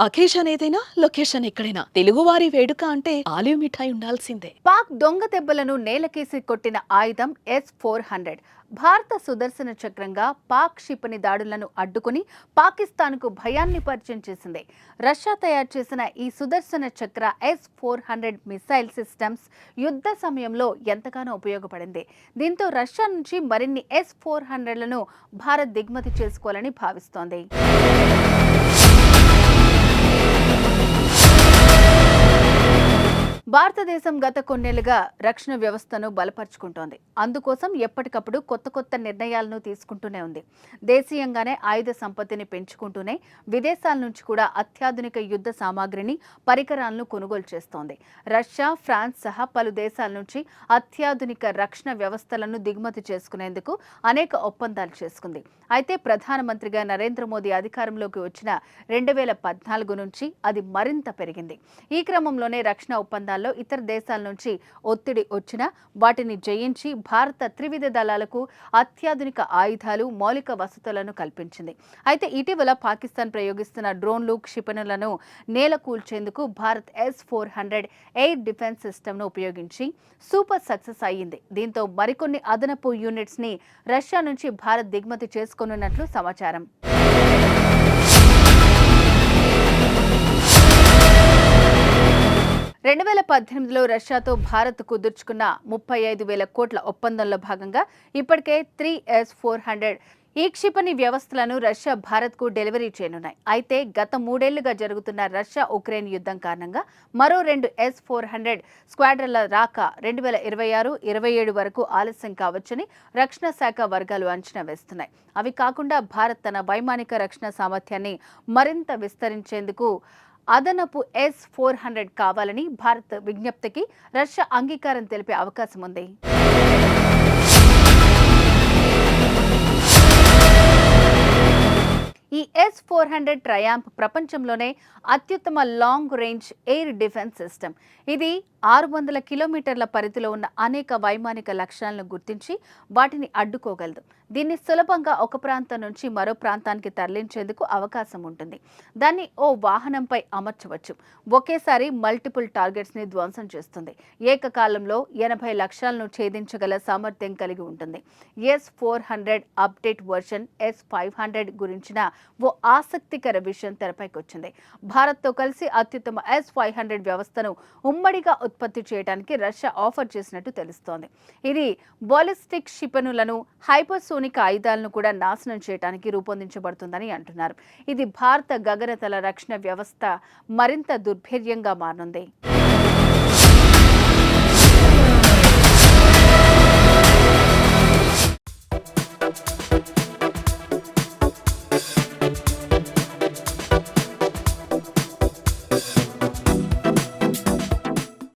Occasion ఏదైనా location ఎక్కడైనా తెలుగువారి వేడుక అంటే ఆలివ్ మిఠాయి ఉండాల్సిందే. పాక్ దొంగ దెబ్బలను నేలకేసి కొట్టిన ఆయుధం S-400 భారత సుదర్శన చక్రంగా పాక్ క్షిపణి దాడులను అడ్డుకుని పాకిస్తాన్కు భయాన్ని పరిచయం చేసింది. రష్యా తయారు చేసిన ఈ సుదర్శన చక్ర S-400 మిసైల్ సిస్టమ్స్ యుద్ధ సమయంలో ఎంతగానో ఉపయోగపడింది. దీంతో రష్యా నుంచి మరిన్ని S-400లను భారత్ దిగుమతి చేసుకోవాలని భావిస్తోంది. భారతదేశం గత కొన్నేళ్లుగా రక్షణ వ్యవస్థను బలపరుచుకుంటోంది. అందుకోసం ఎప్పటికప్పుడు కొత్త నిర్ణయాలను తీసుకుంటూనే ఉంది. దేశీయంగానే ఆయుధ సంపత్తిని పెంచుకుంటూనే విదేశాల నుంచి కూడా అత్యాధునిక యుద్ధ సామాగ్రిని, పరికరాలను కొనుగోలు చేస్తోంది. రష్యా, ఫ్రాన్స్ సహా పలు దేశాల నుంచి అత్యాధునిక రక్షణ వ్యవస్థలను దిగుమతి చేసుకునేందుకు అనేక ఒప్పందాలు చేసుకుంది. అయితే ప్రధానమంత్రిగా నరేంద్ర మోదీ అధికారంలోకి వచ్చిన 2014 నుంచి అది మరింత పెరిగింది. ఈ క్రమంలోనే రక్షణ ఒప్పందాల్లో ఇతర దేశాల నుంచి ఒత్తిడి వచ్చినా వాటిని జయించి భారత త్రివిధ దళాలకు అత్యాధునిక ఆయుధాలు, మౌలిక వసతులను కల్పించింది. అయితే ఇటీవల పాకిస్తాన్ ప్రయోగిస్తున్న డ్రోన్లు, క్షిపణులను నేలకూల్చేందుకు భారత్ S-400 ఎయిర్ డిఫెన్స్ సిస్టమ్ను ఉపయోగించి సూపర్ సక్సెస్ అయ్యింది. దీంతో మరికొన్ని అదనపు యూనిట్స్ ని రష్యా నుంచి భారత్ దిగుమతి చేసుకోనున్నట్లు సమాచారం. 2018లో రష్యాతో భారత్ కుదుర్చుకున్న 35,000 కోట్ల ఒప్పందంలో భాగంగా ఇప్పటికే 3S-400 ఈ క్షిపణి వ్యవస్థలను రష్యా భారత్కు డెలివరీ చేయనున్నాయి. అయితే గత 3 ఏళ్లుగా జరుగుతున్న రష్యా ఉక్రెయిన్ యుద్ధం కారణంగా మరో 2 S-400 స్క్వాడ్రన్ల రాక 2026-27 వరకు ఆలస్యం కావచ్చని రక్షణ శాఖ వర్గాలు అంచనా వేస్తున్నాయి. అవి కాకుండా భారత్ తన వైమానిక రక్షణ సామర్థ్యాన్ని మరింత విస్తరించేందుకు అదనపు S-400 కావాలని భారత్ విజ్ఞప్తికి రష్యా అంగీకారం తెలిపే అవకాశం ఉంది. ఈ S-400 ట్రయాంప్ ప్రపంచంలోనే అత్యుత్తమ long range air defence system. ఇది 600 కిలోమీటర్ల పరిధిలో ఉన్న అనేక వైమానిక లక్ష్యాలను గుర్తించి వాటిని అడ్డుకోగలదు. దీన్ని సులభంగా ఒక ప్రాంతం నుంచి మరో ప్రాంతానికి తరలించేందుకు అవకాశం ఉంటుంది. దాన్ని ఓ వాహనంపై అమర్చవచ్చు. ఒకేసారి మల్టిపుల్ టార్గెట్స్ ని ధ్వంసం చేస్తుంది. ఏకకాలంలో 80 లక్ష్యాలను ఛేదించగల సామర్థ్యం కలిగి ఉంటుంది. S-400 అప్డేట్ వర్షన్ S-500 గురించిన ఓ ఆసక్తికర విషయం తెరపైకి వచ్చింది. భారత్తో కలిసి అత్యుత్తమ S-500 వ్యవస్థను ఉమ్మడిగా ఉత్పత్తి చేయడానికి రష్యా ఆఫర్ చేసినట్టు తెలుస్తోంది. ఇది బాలిస్టిక్ క్షిపణులను, హైపర్సోనిక్ ఆయుధాలను కూడా నాశనం చేయడానికి రూపొందించబడుతుందని అంటున్నారు. ఇది భారత గగనతల రక్షణ వ్యవస్థ మరింత దుర్భేద్యంగా మారనుంది.